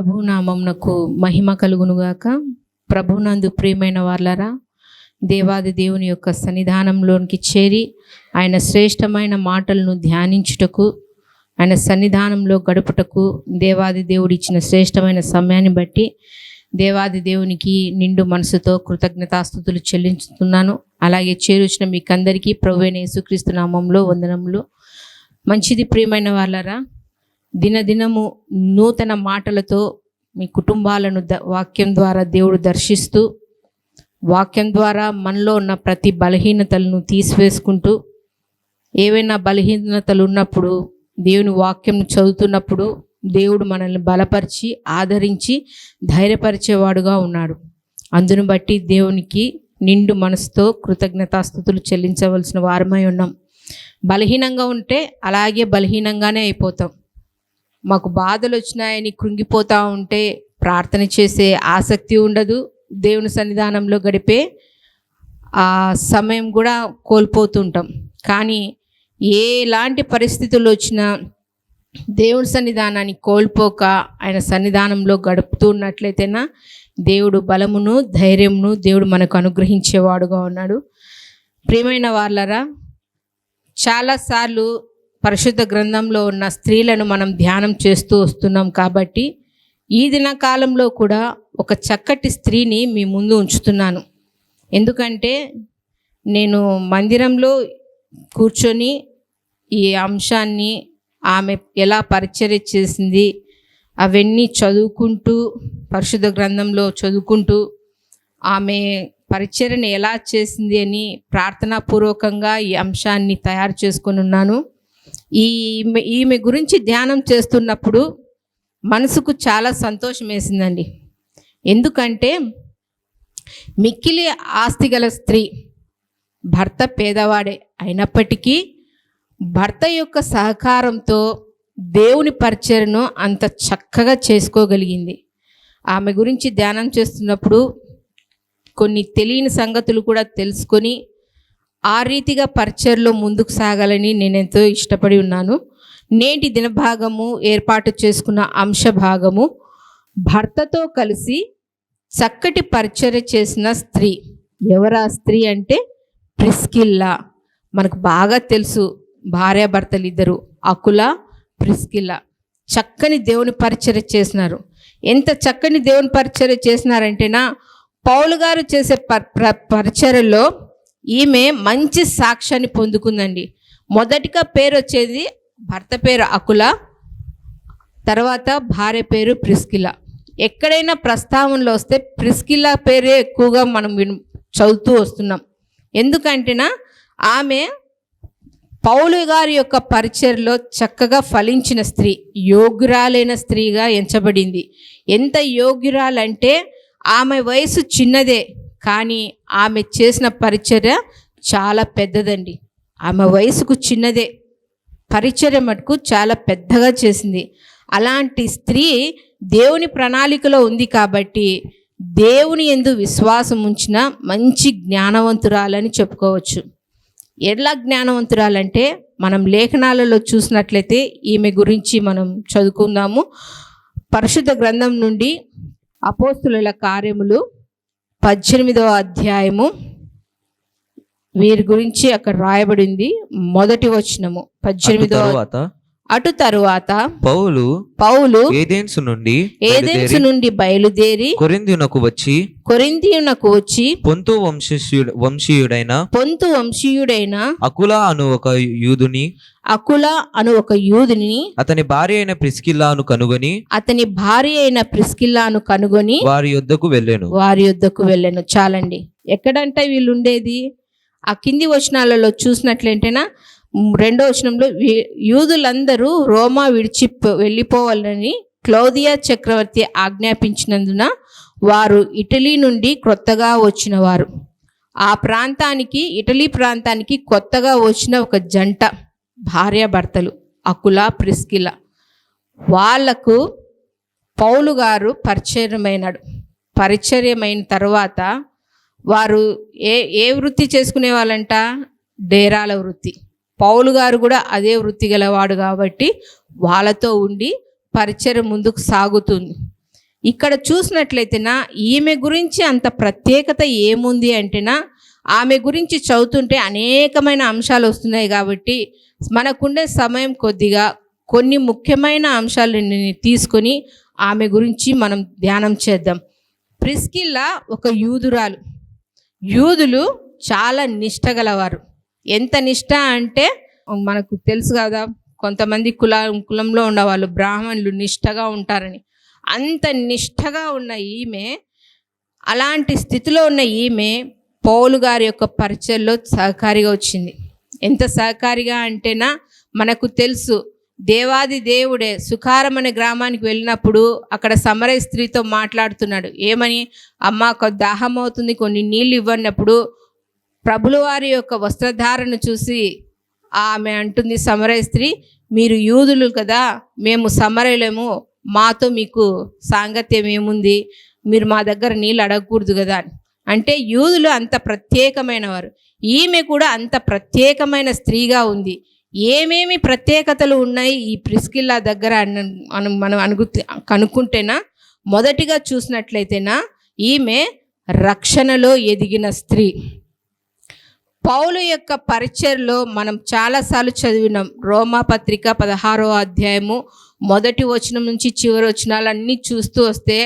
ప్రభునామమునకు మహిమ కలుగునుగాక. ప్రభునందు ప్రియమైన వాళ్ళరా, దేవాది దేవుని యొక్క సన్నిధానంలోనికి చేరి ఆయన శ్రేష్టమైన మాటలను ధ్యానించుటకు, ఆయన సన్నిధానంలో గడుపుటకు దేవాది దేవుడు ఇచ్చిన శ్రేష్టమైన సమయాన్ని బట్టి దేవాది దేవునికి నిండు మనసుతో కృతజ్ఞతాస్తుతులు చెల్లించుతున్నాను. అలాగే చేరుచిన మీకందరికీ ప్రభువైన యేసుక్రీస్తు నామంలో వందనములు. మంచిది ప్రియమైన వాళ్ళరా, దినదినము నూతన మాటలతో మీ కుటుంబాలను వాక్యం ద్వారా దేవుడు దర్శిస్తూ, వాక్యం ద్వారా మనలో ఉన్న ప్రతి బలహీనతలను తీసివేసుకుంటూ, ఏవైనా బలహీనతలు ఉన్నప్పుడు దేవుని వాక్యం చదువుతున్నప్పుడు దేవుడు మనల్ని బలపరిచి ఆదరించి ధైర్యపరిచేవాడుగా ఉన్నాడు. అందును బట్టి దేవునికి నిండు మనసుతో కృతజ్ఞతాస్తుతులు చెల్లించవలసిన వారమై ఉన్నాం. బలహీనంగా ఉంటే అలాగే బలహీనంగానే అయిపోతాం. మాకు బాధలు వచ్చినాయని కృంగిపోతూ ఉంటే ప్రార్థన చేసే ఆసక్తి ఉండదు. దేవుని సన్నిధానంలో గడిపే ఆ సమయం కూడా కోల్పోతుంటాం. కానీ ఎలాంటి పరిస్థితులు వచ్చినా దేవుని సన్నిధానాన్ని కోల్పోక ఆయన సన్నిధానంలో గడుపుతున్నట్లయితేనా దేవుడు బలమును ధైర్యమును దేవుడు మనకు అనుగ్రహించేవాడుగా ఉన్నాడు. ప్రియమైన వాళ్ళరా, చాలాసార్లు పరిశుద్ధ గ్రంథంలో ఉన్న స్త్రీలను మనం ధ్యానం చేస్తూ వస్తున్నాం. కాబట్టి ఈ దిన కాలంలో కూడా ఒక చక్కటి స్త్రీని మీ ముందు ఉంచుతున్నాను. ఎందుకంటే నేను మందిరంలో కూర్చొని ఈ అంశాన్ని, ఆమె ఎలా పరిచర్య చేసింది అవన్నీ చదువుకుంటూ, పరిశుద్ధ గ్రంథంలో చదువుకుంటూ ఆమె పరిచర్యను ఎలా చేసింది అని ప్రార్థనాపూర్వకంగా ఈ అంశాన్ని తయారు చేసుకొని ఉన్నాను. ఈమె గురించి ధ్యానం చేస్తున్నప్పుడు మనసుకు చాలా సంతోషం వేసిందండి. ఎందుకంటే మిక్కిలి ఆస్తి గల స్త్రీ, భర్త పేదవాడే అయినప్పటికీ భర్త యొక్క సహకారంతో దేవుని పరిచర్యను అంత చక్కగా చేసుకోగలిగింది. ఆమె గురించి ధ్యానం చేస్తున్నప్పుడు కొన్ని తెలియని సంగతులు కూడా తెలుసుకొని ఆ రీతిగా పరిచర్యలో ముందుకు సాగాలని నేను ఎంతో ఇష్టపడి ఉన్నాను. నేటి దినభాగము ఏర్పాటు చేసుకున్న అంశ భాగము, భర్తతో కలిసి చక్కటి పరిచర్య చేసిన స్త్రీ. ఎవరా స్త్రీ అంటే ప్రిస్కిల్లా. మనకు బాగా తెలుసు, భార్యాభర్తలు ఇద్దరు, అకుల ప్రిస్కిల్లా చక్కని దేవుని పరిచర్య చేసినారు. ఎంత చక్కని దేవుని పరిచర్య చేసినారంటేనా, పౌలు గారు చేసే పరిచర్యలో ఈమె మంచి సాక్ష్యాన్ని పొందుకుందండి. మొదటిగా పేరు వచ్చేది భర్త పేరు అకుల, తర్వాత భార్య పేరు ప్రిస్కిల్లా. ఎక్కడైనా ప్రస్తావనలో వస్తే ప్రిస్కిల్లా పేరే ఎక్కువగా మనం చదువుతూ వస్తున్నాం. ఎందుకంటేనా ఆమె పౌలు గారి యొక్క పరిచర్యలో చక్కగా ఫలించిన స్త్రీ, యోగ్యురాలైన స్త్రీగా ఎంచబడింది. ఎంత యోగ్యురాలంటే ఆమె వయసు చిన్నదే, కానీ ఆమె చేసిన పరిచర్య చాలా పెద్దదండి. ఆమె వయసుకు చిన్నదే, పరిచర్య మటుకు చాలా పెద్దగా చేసింది. అలాంటి స్త్రీ దేవుని ప్రణాళికలో ఉంది కాబట్టి దేవుని యందు విశ్వాసం ఉంచిన మంచి జ్ఞానవంతురాలని చెప్పుకోవచ్చు. ఎలా జ్ఞానవంతురాలంటే మనం లేఖనాలలో చూసినట్లయితే ఈమె గురించి మనం చదువుకుందాము. పరిశుద్ధ గ్రంథం నుండి అపోస్తుల కార్యములు 18వ అధ్యాయము, వీరి గురించి అక్కడ రాయబడింది. మొదటి వచనము 18వ. అటు తరువాత పౌలు ఏథెన్సు నుండి బయలుదేరి కొరింథీయునకు వచ్చి పొంతు వంశీయుడైన అకుల అను ఒక యూదుని అతని భార్య అయిన ప్రిస్కిల్లాను కనుగొని వారి యొద్దకు వెళ్ళాను. చాలండి. ఎక్కడంటే వీళ్ళు ఉండేది? ఆ కింది వచనాలలో చూసినట్లయితేనా, 2వ వచనంలో యూదులందరూ రోమా విడిచి వెళ్ళిపోవాలని క్లౌదియా చక్రవర్తి ఆజ్ఞాపించినందున వారు ఇటలీ నుండి కొత్తగా వచ్చిన వారు. ఆ ప్రాంతానికి, ఇటలీ ప్రాంతానికి కొత్తగా వచ్చిన ఒక జంట భార్యాభర్తలు అకుల ప్రిస్కిల్లా. వాళ్లకు పౌలు గారు పరిచర్యమైన తర్వాత వారు ఏ వృత్తి చేసుకునే వాళ్ళంట? డేరాల వృత్తి. పౌలు గారు కూడా అదే వృత్తి గలవాడు కాబట్టి వాళ్ళతో ఉండి పరిచర్య ముందుకు సాగుతుంది. ఇక్కడ చూసినట్లయితేనా ఈమె గురించి అంత ప్రత్యేకత ఏముంది అంటేనా, ఆమె గురించి చదువుతుంటే అనేకమైన అంశాలు వస్తున్నాయి. కాబట్టి మనకుండే సమయం కొద్దిగా కొన్ని ముఖ్యమైన అంశాలను తీసుకొని ఆమె గురించి మనం ధ్యానం చేద్దాం. ప్రిస్కిల్లా ఒక యూదురాలు. యూదులు చాలా నిష్ఠ గలవారు. ఎంత నిష్ఠ అంటే మనకు తెలుసు కదా, కొంతమంది కులంలో ఉన్నవాళ్ళు బ్రాహ్మణులు నిష్ఠగా ఉంటారని. అంత నిష్ఠగా ఉన్న ఈమె, అలాంటి స్థితిలో ఉన్న ఈమె పౌలు గారి యొక్క పరిచయంలో సహకారిగా వచ్చింది. ఎంత సహకారిగా అంటేనా, మనకు తెలుసు దేవాది దేవుడే సుకారం అనే గ్రామానికి వెళ్ళినప్పుడు అక్కడ సమరయ స్త్రీతో మాట్లాడుతున్నాడు. ఏమని? అమ్మ, దాహం అవుతుంది, కొన్ని నీళ్ళు ఇవ్వనప్పుడు ప్రభుల వారి యొక్క వస్త్రధారను చూసి ఆమె అంటుంది, సమరయ స్త్రీ, మీరు యూదులు కదా, మేము సమరయులము, మాతో మీకు సాంగత్యం ఏముంది, మీరు మా దగ్గర నీళ్ళు అడగకూడదు కదా అని. అంటే యూదులు అంత ప్రత్యేకమైన వారు. ఈమె కూడా అంత ప్రత్యేకమైన స్త్రీగా ఉంది. ఏమేమి ప్రత్యేకతలు ఉన్నాయి ఈ ప్రిస్కిల్లా దగ్గర మనం కనుక్కుంటేనా, మొదటిగా చూసినట్లయితేనా ఈమె రక్షణలో ఎదిగిన స్త్రీ. పౌలు యొక్క పరిచర్లో మనం చాలాసార్లు చదివినాం. రోమాపత్రిక 16వ అధ్యాయము 1వ వచనం నుంచి చివరి వచనాలన్నీ చూస్తూ వస్తే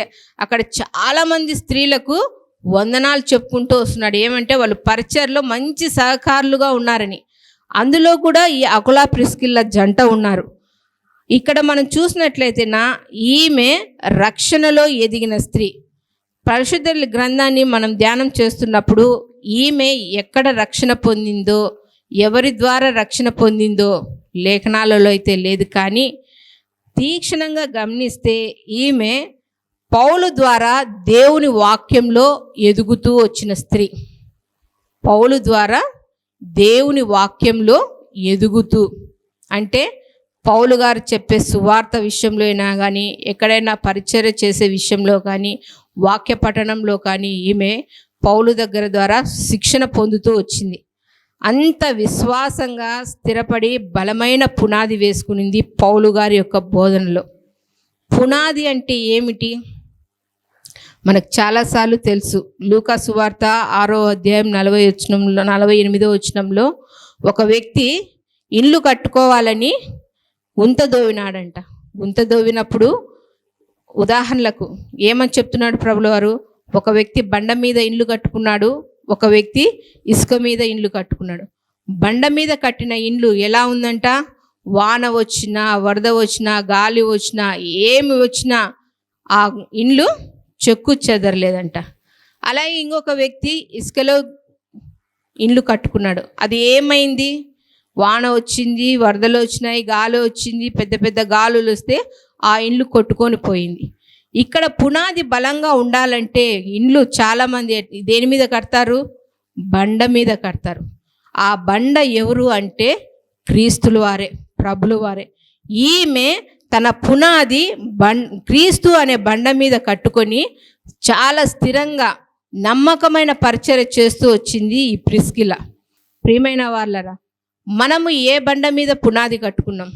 అక్కడ చాలామంది స్త్రీలకు వందనాలు చెప్పుకుంటూ వస్తున్నాడు. ఏమంటే వాళ్ళు పరిచర్లో మంచి సహకారులుగా ఉన్నారని. అందులో కూడా ఈ అకులా ప్రిస్కిల్లా జంట ఉన్నారు. ఇక్కడ మనం చూసినట్లయితేనా ఈమె రక్షణలో ఎదిగిన స్త్రీ. పరిశుద్ధ గ్రంథాన్ని మనం ధ్యానం చేస్తున్నప్పుడు ఈమె ఎక్కడ రక్షణ పొందిందో, ఎవరి ద్వారా రక్షణ పొందిందో లేఖనాలలో అయితే లేదు. కానీ తీక్షణంగా గమనిస్తే ఈమె పౌలు ద్వారా దేవుని వాక్యంలో ఎదుగుతూ వచ్చిన స్త్రీ. పౌలు ద్వారా దేవుని వాక్యంలో ఎదుగుతూ అంటే పౌలు గారు చెప్పే సువార్త విషయంలో అయినా కానీ, ఎక్కడైనా పరిచర్య చేసే విషయంలో కానీ, వాక్య పఠనంలో కానీ ఈమె పౌలు దగ్గర ద్వారా శిక్షణ పొందుతూ వచ్చింది. అంత విశ్వాసంగా స్థిరపడి బలమైన పునాది వేసుకునింది పౌలు గారి యొక్క బోధనలో. పునాది అంటే ఏమిటి మనకు చాలాసార్లు తెలుసు. లూకా సువార్త 6వ అధ్యాయం 48వ వచనంలో ఒక వ్యక్తి ఇల్లు కట్టుకోవాలని గుంత దోవినాడంట. గుంత దోవినప్పుడు ఉదాహరణలకు ఏమని చెప్తున్నాడు ప్రభుల వారు? ఒక వ్యక్తి బండ మీద ఇల్లు కట్టుకున్నాడు, ఒక వ్యక్తి ఇసుక మీద ఇల్లు కట్టుకున్నాడు. బండ మీద కట్టిన ఇల్లు ఎలా ఉందంట? వాన వచ్చినా, వరద వచ్చినా, గాలి వచ్చినా, ఏమి వచ్చినా ఆ ఇల్లు చెక్కు చెదరలేదంట. అలాగే ఇంకొక వ్యక్తి ఇసుకలో ఇల్లు కట్టుకున్నాడు. అది ఏమైంది? వాన వచ్చింది, వరదలు వచ్చినాయి, గాలి వచ్చింది, పెద్ద పెద్ద గాలులు వస్తే ఆ ఇల్లు కొట్టుకొని పోయింది. ఇక్కడ పునాది బలంగా ఉండాలంటే ఇండ్లు చాలామంది దేని మీద కడతారు? బండ మీద కడతారు. ఆ బండ ఎవరు అంటే క్రీస్తుల వారే, ప్రభుల వారే. ఈమె తన పునాది క్రీస్తు అనే బండ మీద కట్టుకొని చాలా స్థిరంగా నమ్మకమైన పరిచర్య చేస్తూ వచ్చింది ఈ ప్రిస్కిల్లా. ప్రియమైన వాళ్ళరా, మనము ఏ బండ మీద పునాది కట్టుకున్నాం?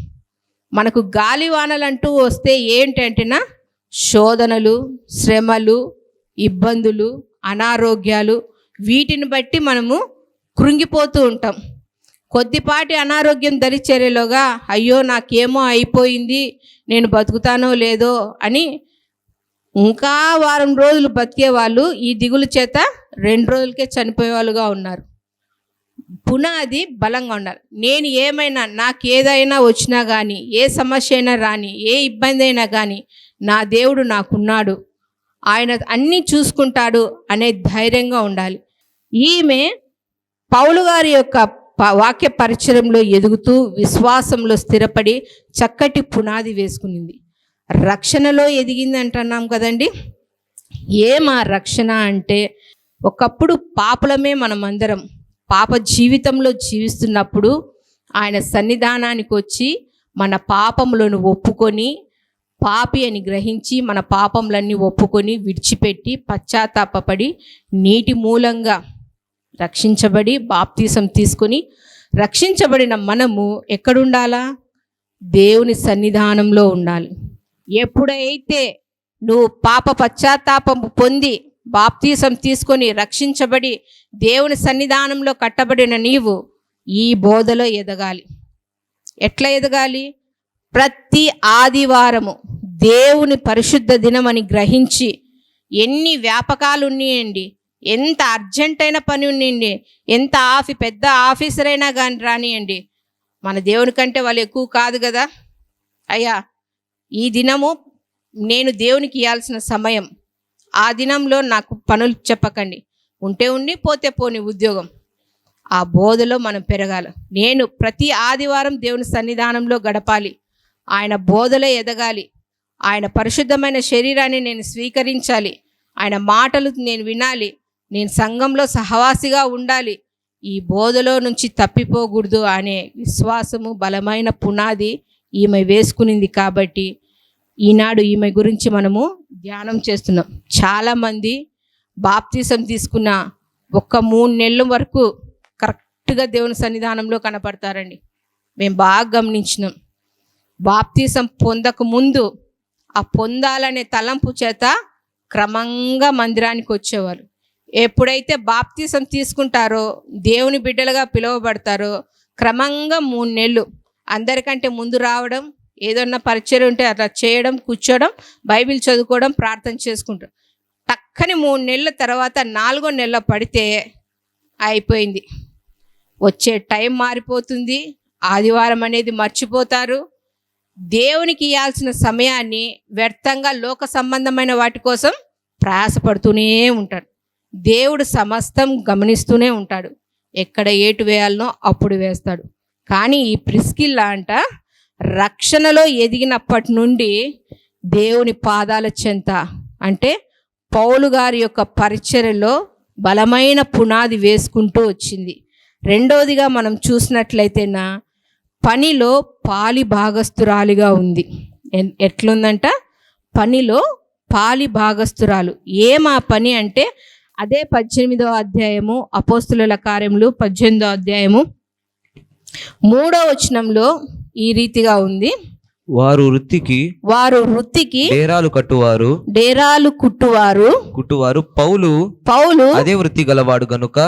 మనకు గాలి వానలంటూ వస్తే ఏంటంటేనా శోధనలు, శ్రమలు, ఇబ్బందులు, అనారోగ్యాలు, వీటిని బట్టి మనము కృంగిపోతూ ఉంటాం. కొద్దిపాటి అనారోగ్యం దరిచేరేలోగా అయ్యో నాకేమో అయిపోయింది, నేను బతుకుతానో లేదో అని ఇంకా వారం రోజులు బతికే వాళ్ళు ఈ దిగులు చేత 2 రోజులకే చనిపోయే వాళ్ళుగా ఉన్నారు. పునాది బలంగా ఉండాలి. నేను ఏమైనా, నాకు ఏదైనా వచ్చినా కానీ, ఏ సమస్య అయినా రాని, ఏ ఇబ్బంది అయినా కానీ నా దేవుడు నాకున్నాడు, ఆయన అన్నీ చూసుకుంటాడు అనే ధైర్యంగా ఉండాలి. ఈమె పౌలు గారి యొక్క వాక్య పరిచయంలో ఎదుగుతూ విశ్వాసంలో స్థిరపడి చక్కటి పునాది వేసుకునింది. రక్షణలో ఎదిగింది అంటున్నాం కదండి. ఏమా రక్షణ అంటే, ఒకప్పుడు పాపులమే మనమందరం. పాప జీవితంలో జీవిస్తున్నప్పుడు ఆయన సన్నిధానానికి వచ్చి మన పాపములను ఒప్పుకొని, పాపి అని గ్రహించి మన పాపములన్నీ ఒప్పుకొని విడిచిపెట్టి పశ్చాత్తాపపడి నీటి మూలంగా రక్షించబడి బాప్తీసం తీసుకొని రక్షించబడిన మనము ఎక్కడుండాలా? దేవుని సన్నిధానంలో ఉండాలి. ఎప్పుడైతే నువ్వు పాప పశ్చాత్తాపం పొంది బాప్తీసం తీసుకొని రక్షించబడి దేవుని సన్నిధానంలో కట్టబడిన నీవు ఈ బోధలో ఎదగాలి. ఎట్లా ఎదగాలి? ప్రతి ఆదివారము దేవుని పరిశుద్ధ దినమని గ్రహించి, ఎన్ని వ్యాపకాలు ఉన్నాయండి, ఎంత అర్జెంటైన పని ఉన్నాయండి, ఎంత పెద్ద ఆఫీసర్ అయినా కానీ రానియండి, మన దేవుని కంటే వాళ్ళు ఎక్కువ కాదు కదా. అయ్యా, ఈ దినము నేను దేవునికి ఇవ్వాల్సిన సమయం, ఆ దినంలో నాకు పనులు చెప్పకండి, ఉంటే ఉండి పోతే పోని ఉద్యోగం. ఆ బోధలో మనం పెరగాలి. నేను ప్రతి ఆదివారం దేవుని సన్నిధానంలో గడపాలి, ఆయన బోధలో ఎదగాలి, ఆయన పరిశుద్ధమైన శరీరాన్ని నేను స్వీకరించాలి, ఆయన మాటలు నేను వినాలి, నేను సంఘంలో సహవాసిగా ఉండాలి, ఈ బోధలో నుంచి తప్పిపోకూడదు అనే విశ్వాసము బలమైన పునాది ఈమె వేసుకునింది. కాబట్టి ఈనాడు ఈమె గురించి మనము ధ్యానం చేస్తున్నాం. చాలామంది బాప్తీసం తీసుకున్న 3 నెలల వరకు కరెక్ట్గా దేవుని సన్నిధానంలో కనపడతారండి. మేము బాగా గమనించినాం. బాప్తీసం పొందక ముందు ఆ పొందాలనే తలంపు చేత క్రమంగా మందిరానికి వచ్చేవారు. ఎప్పుడైతే బాప్తీసం తీసుకుంటారో, దేవుని బిడ్డలుగా పిలువబడతారో, క్రమంగా 3 నెలలు అందరికంటే ముందు రావడం, ఏదన్నా పరిచయం ఉంటే అట్లా చేయడం, కూర్చోవడం, బైబిల్ చదువుకోవడం, ప్రార్థన చేసుకుంటాం. టక్కని 3 నెలల తర్వాత 4వ నెల పడితే అయిపోయింది. వచ్చే టైం మారిపోతుంది, ఆదివారం అనేది మర్చిపోతారు. దేవునికి ఇవ్వాల్సిన సమయాన్ని వ్యర్థంగా లోక సంబంధమైన వాటి కోసం ప్రయాసపడుతూనే ఉంటారు. దేవుడు సమస్తం గమనిస్తూనే ఉంటాడు, ఎక్కడ ఏటు వేయాలనో అప్పుడు వేస్తాడు. కానీ ఈ ప్రిస్కిల్లా అంట రక్షణలో ఎదిగినప్పటి నుండి దేవుని పాదాల చెంత, అంటే పౌలు గారి యొక్క పరిచర్యలో బలమైన పునాది వేసుకుంటూ వచ్చింది. రెండోదిగా మనం చూసినట్లయితేనా, పనిలో పాలి భాగస్తురాలిగా ఉంది. ఎట్లుందంట? పనిలో పాలి భాగస్తురాలు. ఏమా పని అంటే అదే 18వ అధ్యాయము, అపోస్తుల కార్యములు 18వ అధ్యాయము 3వ వచనంలో ఈ రీతిగా ఉంది. వారు వృత్తికి డేరాలు కుట్టువారు పౌలు అదే వృత్తి గలవాడు గనుక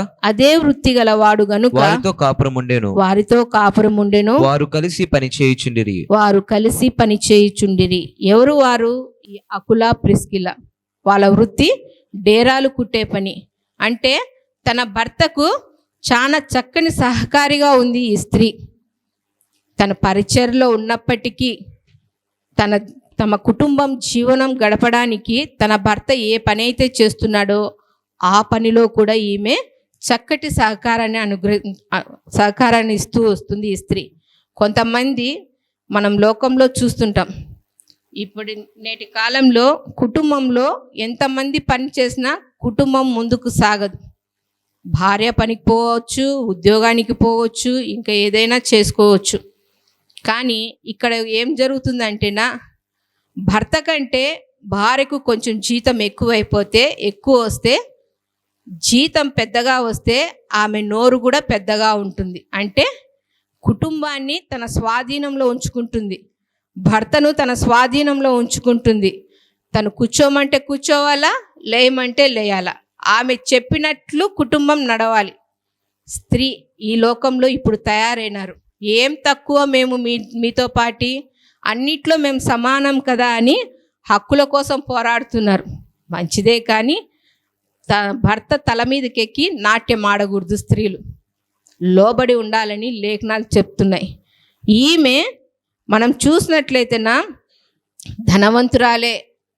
వారితో కాపురం ఉండెను. వారు కలిసి పని చేయుచుండిరి. ఎవరు వారు? ఈ అకుల, ప్రిస్కిల. వాళ్ళ వృత్తి డేరాలు కుట్టే పని. అంటే తన భర్తకు చాలా చక్కని సహకారిగా ఉంది ఈ స్త్రీ. తన పరిచర్లో ఉన్నప్పటికీ తమ కుటుంబం జీవనం గడపడానికి తన భర్త ఏ పని అయితే చేస్తున్నాడో ఆ పనిలో కూడా ఈమె చక్కటి సహకారాన్ని ఇస్తూ వస్తుంది ఈ స్త్రీ. కొంతమంది మనం లోకంలో చూస్తుంటాం, ఇప్పుడు నేటి కాలంలో కుటుంబంలో ఎంతమంది పని చేసినా కుటుంబం ముందుకు సాగదు. భార్య పనికి పోవచ్చు, ఉద్యోగానికి పోవచ్చు, ఇంకా ఏదైనా చేసుకోవచ్చు. కానీ ఇక్కడ ఏం జరుగుతుందంటేనా, భర్త కంటే భార్యకు కొంచెం జీతం ఎక్కువ వస్తే జీతం పెద్దగా వస్తే ఆమె నోరు కూడా పెద్దగా ఉంటుంది. అంటే కుటుంబాన్ని తన స్వాధీనంలో ఉంచుకుంటుంది, భర్తను తన స్వాధీనంలో ఉంచుకుంటుంది. తను కూర్చోమంటే కూర్చోవాలా, లేయమంటే లేయాలా, ఆమె చెప్పినట్లు కుటుంబం నడవాలి. స్త్రీ ఈ లోకంలో ఇప్పుడు తయారైనారు. ఏం తక్కువ మేము మీతో పాటి, అన్నిట్లో మేము సమానం కదా అని హక్కుల కోసం పోరాడుతున్నారు. మంచిదే, కానీ భర్త తల మీదకెక్కి నాట్యం ఆడకూడదు. స్త్రీలు లోబడి ఉండాలని లేఖనాలు చెప్తున్నాయి. ఈమె మనం చూసినట్లయితేనా ధనవంతురాలే,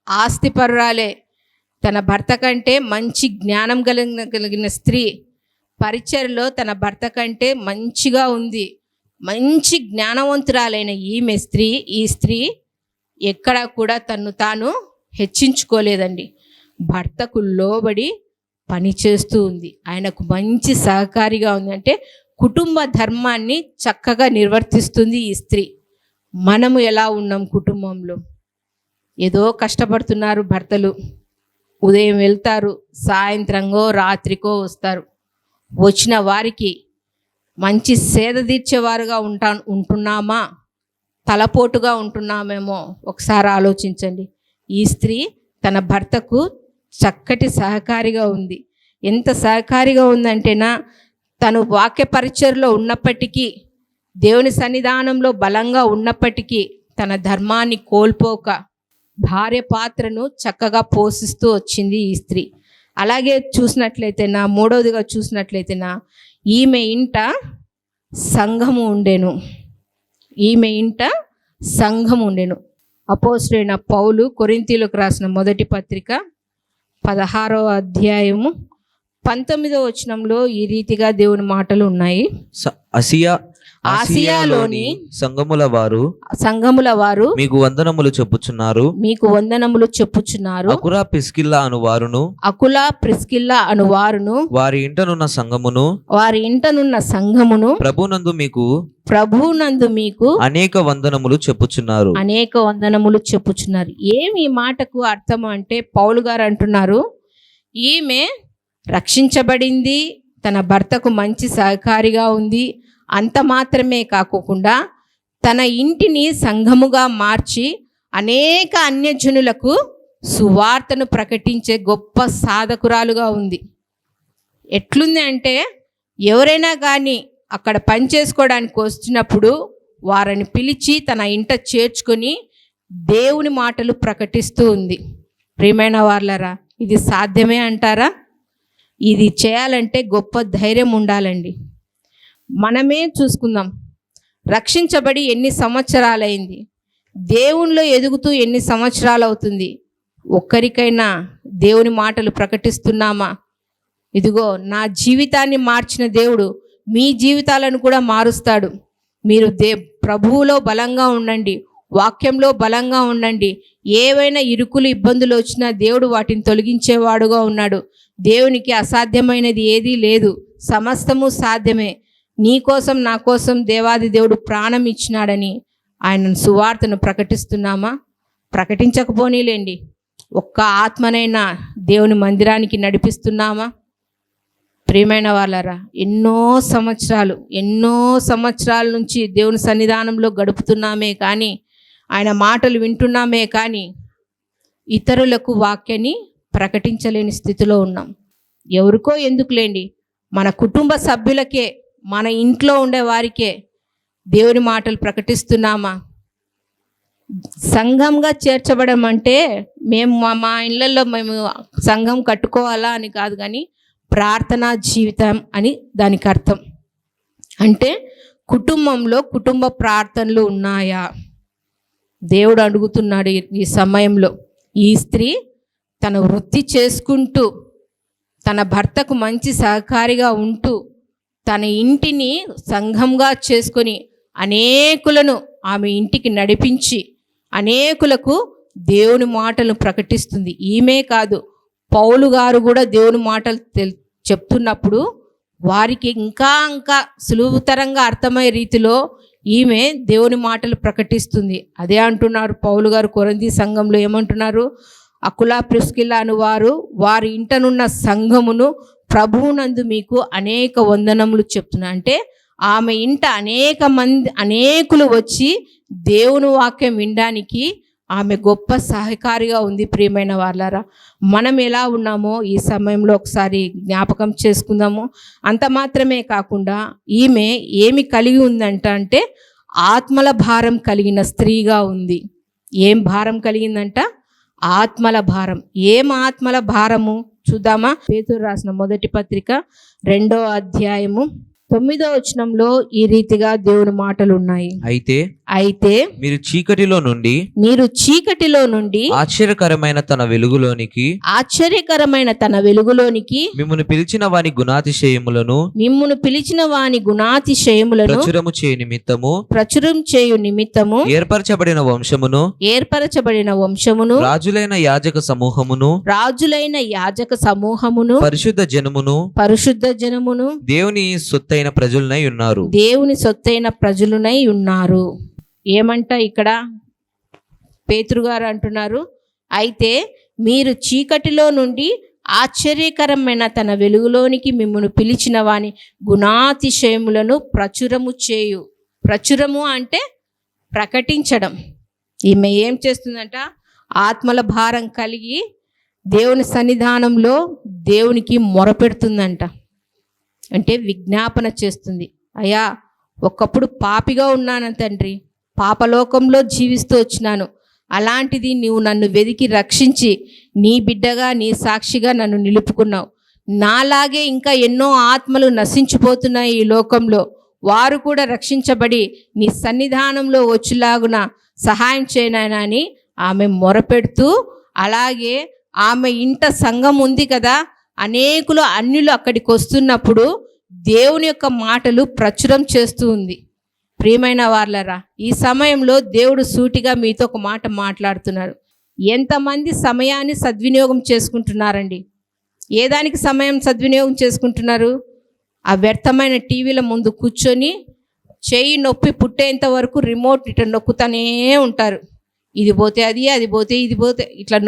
ఆస్తిపరురాలే, తన భర్త కంటే మంచి జ్ఞానం కలిగిన స్త్రీ. పరిచర్లో తన భర్త కంటే మంచిగా ఉంది, మంచి జ్ఞానవంతురాలైన ఈ స్త్రీ ఎక్కడా కూడా తన్ను తాను హెచ్చించుకోలేదండి. భర్తకు లోబడి పని చేస్తూ ఉంది, ఆయనకు మంచి సహకారిగా ఉంది. అంటే కుటుంబ ధర్మాన్ని చక్కగా నిర్వర్తిస్తుంది ఈ స్త్రీ. మనము ఎలా ఉన్నాం కుటుంబంలో? ఏదో కష్టపడుతున్నారు భర్తలు, ఉదయం వెళ్తారు, సాయంత్రంగో రాత్రికో వస్తారు. వచ్చిన వారికి మంచి సేద తీర్చేవారుగా ఉంటున్నామా, తలపోటుగా ఉంటున్నామేమో ఒకసారి ఆలోచించండి. ఈ స్త్రీ తన భర్తకు చక్కటి సహకారిగా ఉంది. ఎంత సహకారిగా ఉందంటేనా, తను వాక్య పరిచర్లో ఉన్నప్పటికీ, దేవుని సన్నిధానంలో బలంగా ఉన్నప్పటికీ తన ధర్మాన్ని కోల్పోక భార్య పాత్రను చక్కగా పోషిస్తూ వచ్చింది ఈ స్త్రీ. అలాగే చూసినట్లయితేనా, మూడవదిగా చూసినట్లయితేనా, ఈమె ఇంట సంఘము ఉండెను. ఈమె ఇంట సంఘము ఉండెను. అపోస్తలుడైన పౌలు కొరింథీయులకు రాసిన మొదటి పత్రిక 16వ అధ్యాయము 19వ వచనంలో ఈ రీతిగా దేవుని మాటలు ఉన్నాయి. ఆసియాలోని సంఘముల వారు మీకు వందనములు చెప్పుచున్నారు. అకులా ప్రిస్కిల్లా అను వారును వారి ఇంటనున్న సంఘమును ప్రభునందు మీకు అనేక వందనములు చెప్పుచున్నారు. ఏమి ఈ మాటకు అర్థం అంటే, పౌలు గారు అంటున్నారు, ఈమె రక్షించబడింది, తన భర్తకు మంచి సహకారిగా ఉంది. అంత మాత్రమే కాకుండా తన ఇంటిని సంఘముగా మార్చి అనేక అన్యజనులకు సువార్తను ప్రకటించే గొప్ప సాధకురాలుగా ఉంది. ఎట్లుంది అంటే, ఎవరైనా కానీ అక్కడ పని చేసుకోవడానికి వచ్చినప్పుడు వారిని పిలిచి తన ఇంట చేర్చుకొని దేవుని మాటలు ప్రకటిస్తూ ఉంది. ప్రియమైన వార్లరా, ఇది సాధ్యమే అంటారా? ఇది చేయాలంటే గొప్ప ధైర్యం ఉండాలండి. మనమే చూసుకుందాం, రక్షించబడి ఎన్ని సంవత్సరాలైంది, దేవునిలో ఎదుగుతూ ఎన్ని సంవత్సరాలు అవుతుంది. ఒక్కరికైనా దేవుని మాటలు ప్రకటిస్తున్నామా? ఇదిగో, నా జీవితాన్ని మార్చిన దేవుడు మీ జీవితాలను కూడా మారుస్తాడు. మీరు ప్రభువులో బలంగా ఉండండి, వాక్యంలో బలంగా ఉండండి. ఏవైనా ఇరుకులు ఇబ్బందులు వచ్చినా దేవుడు వాటిని తొలగించేవాడుగా ఉన్నాడు. దేవునికి అసాధ్యమైనది ఏదీ లేదు, సమస్తము సాధ్యమే. నీ కోసం నా కోసం దేవాది దేవుడు ప్రాణం ఇచ్చినాడని ఆయన సువార్తను ప్రకటిస్తున్నామా? ప్రకటించకపోనీలేండి, ఒక్క ఆత్మనైనా దేవుని మందిరానికి నడిపిస్తున్నామా? ప్రియమైన వాళ్ళరా, ఎన్నో సంవత్సరాల నుంచి దేవుని సన్నిధానంలో గడుపుతున్నామే కానీ, ఆయన మాటలు వింటున్నామే కానీ ఇతరులకు వాక్యాన్ని ప్రకటించలేని స్థితిలో ఉన్నాం. ఎవరికో ఎందుకులేండి, మన కుటుంబ సభ్యులకే, మన ఇంట్లో ఉండే వారికే దేవుని మాటలు ప్రకటిస్తున్నామా? సంఘంగా చేర్చబడం అంటే మేము మా ఇళ్ళల్లో మేము సంఘం కట్టుకోవాలా అని కాదు, కానీ ప్రార్థనా జీవితం అని దానికి అర్థం. అంటే కుటుంబంలో కుటుంబ ప్రార్థనలు ఉన్నాయా? దేవుడు అడుగుతున్నాడు ఈ సమయంలో. ఈ స్త్రీ తన వృత్తి చేసుకుంటూ, తన భర్తకు మంచి సహకారిగా ఉంటూ, తన ఇంటిని సంఘంగా చేసుకొని అనేకులను ఆమె ఇంటికి నడిపించి అనేకులకు దేవుని మాటలు ప్రకటిస్తుంది. ఈమె కాదు, పౌలు గారు కూడా దేవుని మాటలు చెప్తున్నప్పుడు వారికి ఇంకా సులువుతరంగా అర్థమయ్యే రీతిలో ఈమె దేవుని మాటలు ప్రకటిస్తుంది. అదే అంటున్నారు పౌలు గారు కొరింథీ సంఘంలో. ఏమంటున్నారు? అకులా ప్రిస్కిల్లా అను వారు వారి ఇంటనున్న సంఘమును ప్రభువునందు మీకు అనేక వందనములు చెప్తున్నా. అంటే ఆమె ఇంట అనేకులు వచ్చి దేవుని వాక్యం వినడానికి ఆమె గొప్ప సహకారిగా ఉంది. ప్రియమైన వాళ్ళారా, మనం ఎలా ఉన్నామో ఈ సమయంలో ఒకసారి జ్ఞాపకం చేసుకుందాము. అంత మాత్రమే కాకుండా ఈమె ఏమి కలిగి ఉందంట అంటే, ఆత్మల భారం కలిగిన స్త్రీగా ఉంది. ఏం భారం కలిగిందంట? ఆత్మల భారం. ఏం ఆత్మల భారము చూద్దామా? పేతురు రాసిన మొదటి పత్రిక 2వ అధ్యాయము 9వ వచనంలో ఈ రీతిగా దేవుని మాటలు ఉన్నాయి. అయితే మీరు చీకటిలో నుండి ఆశ్చర్యకరమైన తన వెలుగులోనికి మిమ్మును పిలిచిన వాని గుణాతిశయములను ప్రచురం చేయు నిమిత్తము ఏర్పరచబడిన వంశమును రాజులైన యాజక సమూహమును పరిశుద్ధ జనమును దేవుని సొత్తైన ప్రజలునై ఉన్నారు. ఏమంట ఇక్కడ పేతురు గారు అంటున్నారు, అయితే మీరు చీకటిలో నుండి ఆశ్చర్యకరమైన తన వెలుగులోనికి మిమ్మును పిలిచిన వాని గుణాతిశయములను ప్రచురము అంటే ప్రకటించడం. ఈమె ఏం చేస్తుందంట? ఆత్మల భారం కలిగి దేవుని సన్నిధానంలో దేవునికి మొరపెడుతుందంట. అంటే విజ్ఞాపన చేస్తుంది. అయ్యా, ఒకప్పుడు పాపిగా ఉన్నాను తండ్రి, పాపలోకంలో జీవిస్తూ వచ్చినాను. అలాంటిది నీవు నన్ను వెదికి రక్షించి నీ బిడ్డగా నీ సాక్షిగా నన్ను నిలుపుకున్నావు. నాలాగే ఇంకా ఎన్నో ఆత్మలు నశించిపోతున్నాయి ఈ లోకంలో. వారు కూడా రక్షించబడి నీ సన్నిధానంలో వచ్చేలాగున సహాయం చేయనాయనా అని ఆమె మొరపెడుతూ, అలాగే ఆమె ఇంట సంఘం ఉంది కదా, అనేకులు అన్యులు అక్కడికి వస్తున్నప్పుడు దేవుని యొక్క మాటలు ప్రచురం చేస్తూ ఉంది. ప్రియమైన వాళ్ళరా, ఈ సమయంలో దేవుడు సూటిగా మీతో ఒక మాట మాట్లాడుతున్నారు. ఎంతమంది సమయాన్ని సద్వినియోగం చేసుకుంటున్నారండి? ఏ దానికి సమయం సద్వినియోగం చేసుకుంటున్నారు? ఆ వ్యర్థమైన టీవీల ముందు కూర్చొని చెయ్యి నొప్పి పుట్టేంత వరకు రిమోట్ ఇట్లా నొక్కుతూనే ఉంటారు. ఇది పోతే అది, అది పోతే ఇది పోతే, ఇట్లా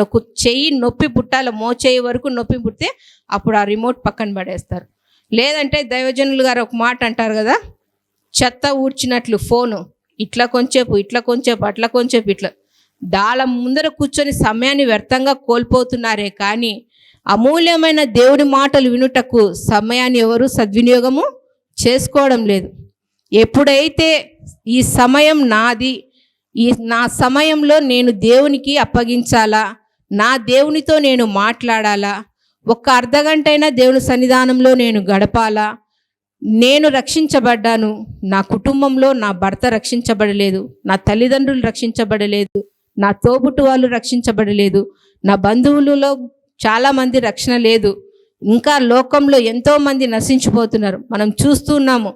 చెయ్యి నొప్పి పుట్టాలి, మోచేయి వరకు నొప్పి పుడితే అప్పుడు ఆ రిమోట్ పక్కన పడేస్తారు. లేదంటే దైవజనులు గారు ఒక మాట అంటారు కదా, చెత్త ఊడ్చినట్లు ఫోను ఇట్లా కొంచెంసేపు ఇట్లా కొంచెంసేపు అట్లా కొంచెంసేపు ఇట్లా దాళ ముందర కూర్చొని సమయాన్ని వ్యర్థంగా కోల్పోతున్నారే కానీ అమూల్యమైన దేవుడి మాటలు వినుటకు సమయాన్ని ఎవరు సద్వినియోగము చేసుకోవడం లేదు. ఎప్పుడైతే ఈ సమయం నాది, నా సమయంలో నేను దేవునికి అప్పగించాలా, నా దేవునితో నేను మాట్లాడాలా, ఒక్క అర్ధగంట అయినా దేవుని సన్నిధానంలో నేను గడపాలా, నేను రక్షించబడ్డాను, నా కుటుంబంలో నా భర్త రక్షించబడలేదు, నా తల్లిదండ్రులు రక్షించబడలేదు, నా తోబుట్టు వాళ్ళు రక్షించబడలేదు, నా బంధువులలో చాలామంది రక్షణ లేదు, ఇంకా లోకంలో ఎంతోమంది నశించిపోతున్నారు. మనం చూస్తున్నాము,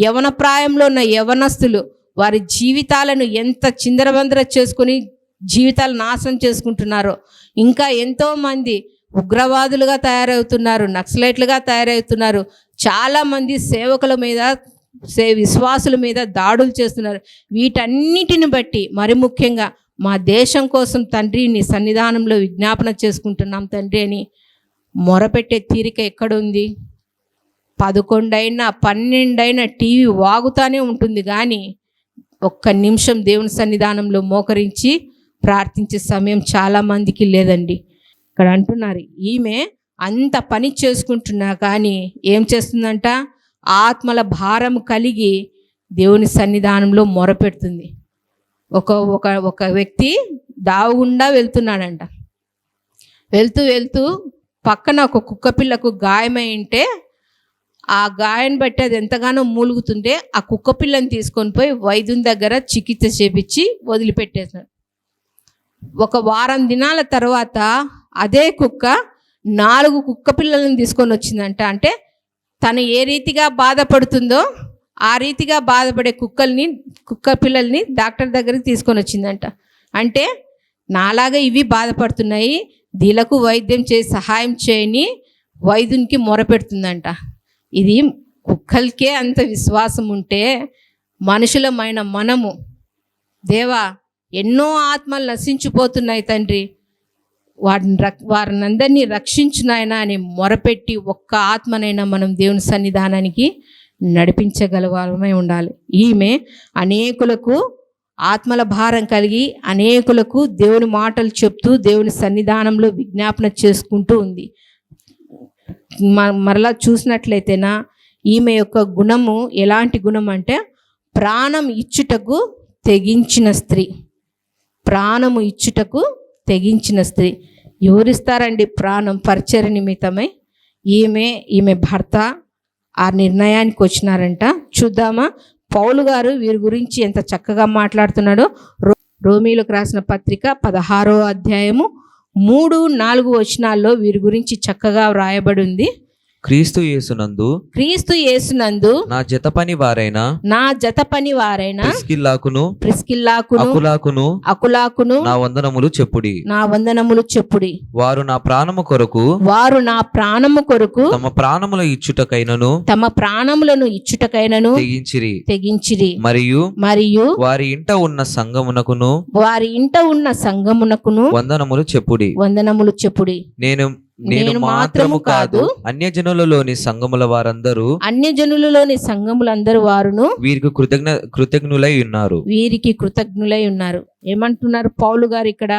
యవన ప్రాయంలో ఉన్న యవనస్తులు వారి జీవితాలను ఎంత చిందరబందర చేసుకొని జీవితాలు నాశనం చేసుకుంటున్నారో, ఇంకా ఎంతోమంది ఉగ్రవాదులుగా తయారవుతున్నారు, నక్సలైట్లుగా తయారవుతున్నారు, చాలామంది సేవకుల మీద విశ్వాసుల మీద దాడులు చేస్తున్నారు. వీటన్నిటిని బట్టి మరి ముఖ్యంగా మా దేశం కోసం తండ్రి నీ సన్నిధానంలో విజ్ఞాపన చేసుకుంటున్నాం తండ్రి అని మొరపెట్టే తీరిక ఎక్కడుంది? 11 అయినా 12 అయినా టీవీ వాగుతానే ఉంటుంది కానీ ఒక్క నిమిషం దేవుని సన్నిధానంలో మోకరించి ప్రార్థించే సమయం చాలామందికి లేదండి. ఇక్కడ అంటున్నారు, ఈమె అంత పని చేసుకుంటున్నా కానీ ఏం చేస్తుందంట? ఆత్మల భారం కలిగి దేవుని సన్నిధానంలో మొరపెడుతుంది. ఒక వ్యక్తి దావగుండా వెళ్తున్నాడంట. వెళ్తూ పక్కన ఒక కుక్క పిల్లకు గాయమై ఉంటే ఆ గాయాన్ని బట్టి అది ఎంతగానో మూలుగుతుంటే ఆ కుక్క పిల్లని తీసుకొని పోయి వైద్యుని దగ్గర చికిత్స చేపించి వదిలిపెట్టేశాడు. ఒక వారం దినాల తర్వాత అదే కుక్క 4 కుక్క పిల్లలను తీసుకొని వచ్చిందంట. అంటే తను ఏ రీతిగా బాధపడుతుందో ఆ రీతిగా బాధపడే కుక్క పిల్లల్ని డాక్టర్ దగ్గరికి తీసుకొని వచ్చిందంట. అంటే నాలాగా ఇవి బాధపడుతున్నాయి, దీలకు వైద్యం చేసి సహాయం చేయని వైద్యునికి మొరపెడుతుందంట. ఇది కుక్కలకే అంత విశ్వాసం ఉంటే మనుషులమైన మనము, దేవా ఎన్నో ఆత్మలు నశించిపోతున్నాయి తండ్రి, వారినందరినీ రక్షించునాయనా అని మొరపెట్టి ఒక్క ఆత్మనైనా మనం దేవుని సన్నిధానానికి నడిపించగలవారమై ఉండాలి. ఈమె అనేకులకు ఆత్మల భారం కలిగి అనేకులకు దేవుని మాటలు చెప్తూ దేవుని సన్నిధానంలో విజ్ఞాపన చేసుకుంటూ ఉంది. మరలా చూసినట్లయితేనా ఈమె యొక్క గుణము ఎలాంటి గుణం అంటే ప్రాణం ఇచ్చుటకు తెగించిన స్త్రీ. ప్రాణము ఇచ్చుటకు తెగించిన స్త్రీ. ఎవరిస్తారండి ప్రాణం పరిచర్య నిమిత్తమై? ఈమె భర్త ఆ నిర్ణయానికి వచ్చినారంట. చూద్దామా పౌలు గారు వీరి గురించి ఎంత చక్కగా మాట్లాడుతున్నాడో. రోమీలకు రాసిన పత్రిక 16వ అధ్యాయము 3-4 వచనాల్లో వీరి గురించి చక్కగా వ్రాయబడి ఉంది. క్రీస్తు యేసునందు నా జత పని వారైన ప్రిస్కిల్లాకును అకులాకును నా వందనములు చెప్పుడి. వారు నా ప్రాణము కొరకు తమ ప్రాణములను ఇచ్చుటకైనను తెగించిరి. మరియు వారి ఇంట ఉన్న సంగమునకును వందనములు చెప్పుడి. నేను మాత్రము కాదు అన్యజనులలోని సంఘములందరూ వారును వీరికి కృతజ్ఞులై ఉన్నారు. ఏమంటున్నారు పౌలు గారు ఇక్కడ?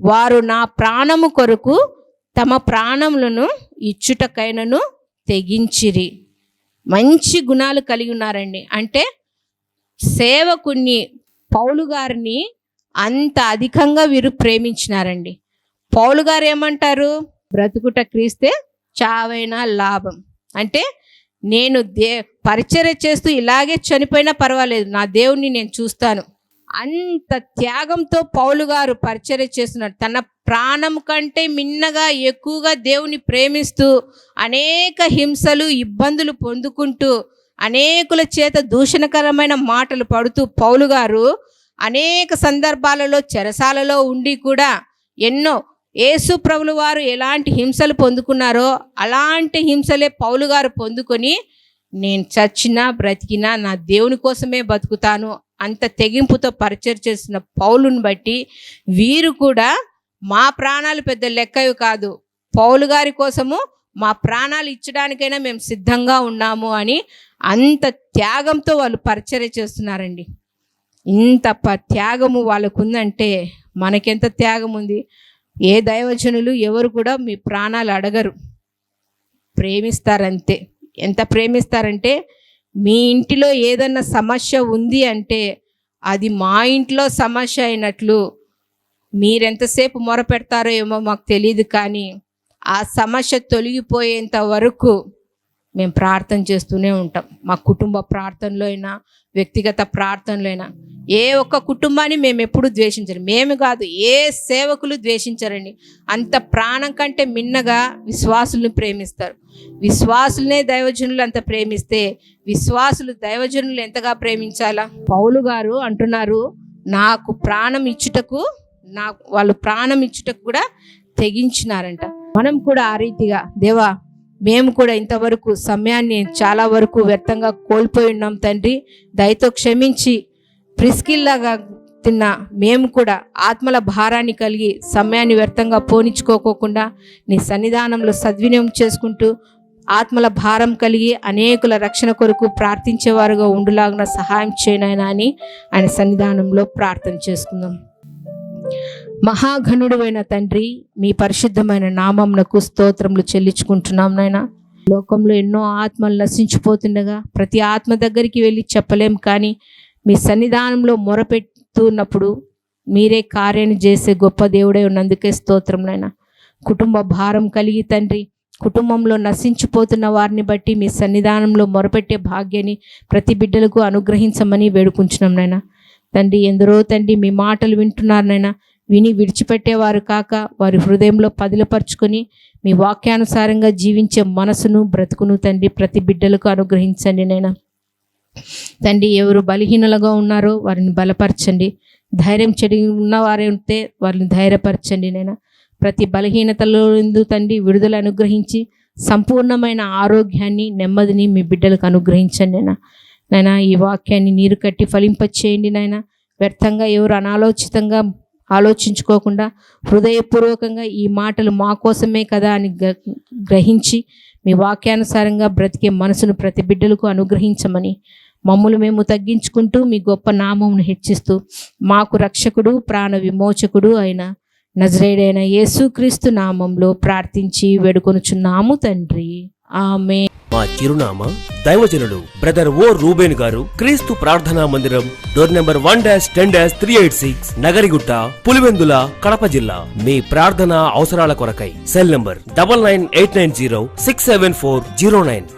వారు నా ప్రాణము కొరకు తమ ప్రాణములను ఇచ్చుటకైనను తెగించిరి. మంచి గుణాలు కలిగి ఉన్నారండి. అంటే సేవకుని పౌలు గారిని అంత అధికంగా వీరు ప్రేమించినారండి. పౌలు గారు ఏమంటారు? బ్రతుకుట క్రీస్తే చావైనా లాభం. అంటే నేను పరిచర్య చేస్తూ ఇలాగే చనిపోయినా పర్వాలేదు, నా దేవుణ్ణి నేను చూస్తాను. అంత త్యాగంతో పౌలు గారు పరిచర్య చేస్తున్నాడు. తన ప్రాణం కంటే మిన్నగా ఎక్కువగా దేవుని ప్రేమిస్తూ అనేక హింసలు ఇబ్బందులు పొందుకుంటూ అనేకుల చేత దూషణకరమైన మాటలు పడుతూ పౌలు గారు అనేక సందర్భాలలో చెరసాలలో ఉండి కూడా ఎన్నో యేసు ప్రభుల వారు ఎలాంటి హింసలు పొందుకున్నారో అలాంటి హింసలే పౌలు గారు పొందుకొని నేను చచ్చినా బ్రతికినా నా దేవుని కోసమే బతుకుతాను అంత తెగింపుతో పరిచయం చేసిన పౌలుని బట్టి వీరు కూడా మా ప్రాణాలు పెద్ద లెక్కవి కాదు, పౌలు గారి కోసము మా ప్రాణాలు ఇచ్చడానికైనా మేము సిద్ధంగా ఉన్నాము అని అంత త్యాగంతో వాళ్ళు పరిచర్య చేస్తున్నారండి. ఇంత త్యాగము వాళ్ళకు ఉందంటే మనకెంత త్యాగం ఉంది. ఏ దైవజనులు ఎవరు కూడా మీ ప్రాణాలు అడగరు, ప్రేమిస్తారంతే. ఎంత ప్రేమిస్తారంటే మీ ఇంటిలో ఏదన్నా సమస్య ఉంది అంటే అది మా ఇంట్లో సమస్య అయినట్లు మీరెంతసేపు మొరపెడతారో ఏమో మాకు తెలియదు, కానీ ఆ సమస్య తొలగిపోయేంత వరకు మేము ప్రార్థన చేస్తూనే ఉంటాం. మా కుటుంబ ప్రార్థనలో అయినా వ్యక్తిగత ప్రార్థనలో అయినా ఏ ఒక్క కుటుంబాన్ని మేము ఎప్పుడు ద్వేషించరు. మేము కాదు, ఏ సేవకులు ద్వేషించరండి. అంత ప్రాణం కంటే మిన్నగా విశ్వాసుల్ని ప్రేమిస్తారు. విశ్వాసులనే దైవజనులు అంత ప్రేమిస్తే విశ్వాసులు దైవజనులు ఎంతగా ప్రేమించాలా? పౌలు గారు అంటున్నారు, నాకు ప్రాణం ఇచ్చుటకు వాళ్ళు ప్రాణం ఇచ్చుటకు కూడా తెగించినారంట. మనం కూడా ఆ రీతిగా దేవా మేము కూడా ఇంతవరకు సమయాన్ని చాలా వరకు వ్యర్థంగా కోల్పోయి ఉన్నాం తండ్రి, దయతో క్షమించి ప్రిస్కిల్లాగా తిన్న మేము కూడా ఆత్మల భారాన్ని కలిగి సమయాన్ని వ్యర్థంగా పోనిచ్చుకోకుండా నీ సన్నిధానంలో సద్వినియోగం చేసుకుంటూ ఆత్మల భారం కలిగి అనేకుల రక్షణ కొరకు ప్రార్థించేవారుగా ఉండులాగిన సహాయం చేయనైనా అని ఆయన సన్నిధానంలో ప్రార్థన చేసుకుందాం. మహాఘనుడైన తండ్రి, మీ పరిశుద్ధమైన నామమునకు స్తోత్రములు చెల్లించుకుంటున్నాం నాయన. లోకంలో ఎన్నో ఆత్మలు నశించిపోతుండగా ప్రతి ఆత్మ దగ్గరికి వెళ్ళి చెప్పలేం, కానీ మీ సన్నిధానంలో మొరపెడుతున్నప్పుడు మీరే కార్యాన్ని చేసే గొప్ప దేవుడై ఉన్నందుకే స్తోత్రం నాయన. కుటుంబ భారం కలిగి తండ్రి, కుటుంబంలో నశించిపోతున్న వారిని బట్టి మీ సన్నిధానంలో మొరపెట్టే భాగ్యాన్ని ప్రతి బిడ్డలకు అనుగ్రహించమని వేడుకుంటున్నాం నాయన. తండ్రి, ఎందరో తండ్రి మీ మాటలు వింటున్నారు నాయన, విని విడిచిపెట్టేవారు కాక వారి హృదయంలో పదిలపరుచుకొని మీ వాక్యానుసారంగా జీవించే మనసును బ్రతుకును తండ్రి ప్రతి బిడ్డలకు అనుగ్రహించండి నైనా. తండ్రి, ఎవరు బలహీనలుగా ఉన్నారో వారిని బలపరచండి, ధైర్యం చెడి ఉన్నవారే ఉంటే వారిని ధైర్యపరచండి నైనా. ప్రతి బలహీనతలో తండ్రి విడుదల అనుగ్రహించి సంపూర్ణమైన ఆరోగ్యాన్ని నెమ్మదిని మీ బిడ్డలకు అనుగ్రహించండి నైనా. ఈ వాక్యాన్ని నీరు కట్టి ఫలింపచేయండి నాయన. వ్యర్థంగా ఎవరు అనాలోచితంగా ఆలోచించుకోకుండా హృదయపూర్వకంగా ఈ మాటలు మా కోసమే కదా అని గ్రహించి మీ వాక్యానుసారంగా బ్రతికే మనసును ప్రతి బిడ్డలకు అనుగ్రహించమని మమ్మల్ని మేము తగ్గించుకుంటూ మీ గొప్ప నామమును హెచ్చిస్తూ మాకు రక్షకుడు ప్రాణ విమోచకుడు అయిన నజరేయుడైన యేసుక్రీస్తు నామంలో ప్రార్థించి వేడుకొనుచున్నాము తండ్రి, ఆమేన్. మా చిరునామా దైవజనుడు బ్రదర్ ఓ రూబేన్ గారు, క్రీస్తు ప్రార్థనా మందిరం, డోర్ నెంబర్ 1-10-386, నగరిగుట్ట, పులివెందుల, కడప జిల్లా. మీ ప్రార్థనా అవసరాల కొరకై సెల్ నంబర్ 9989067409.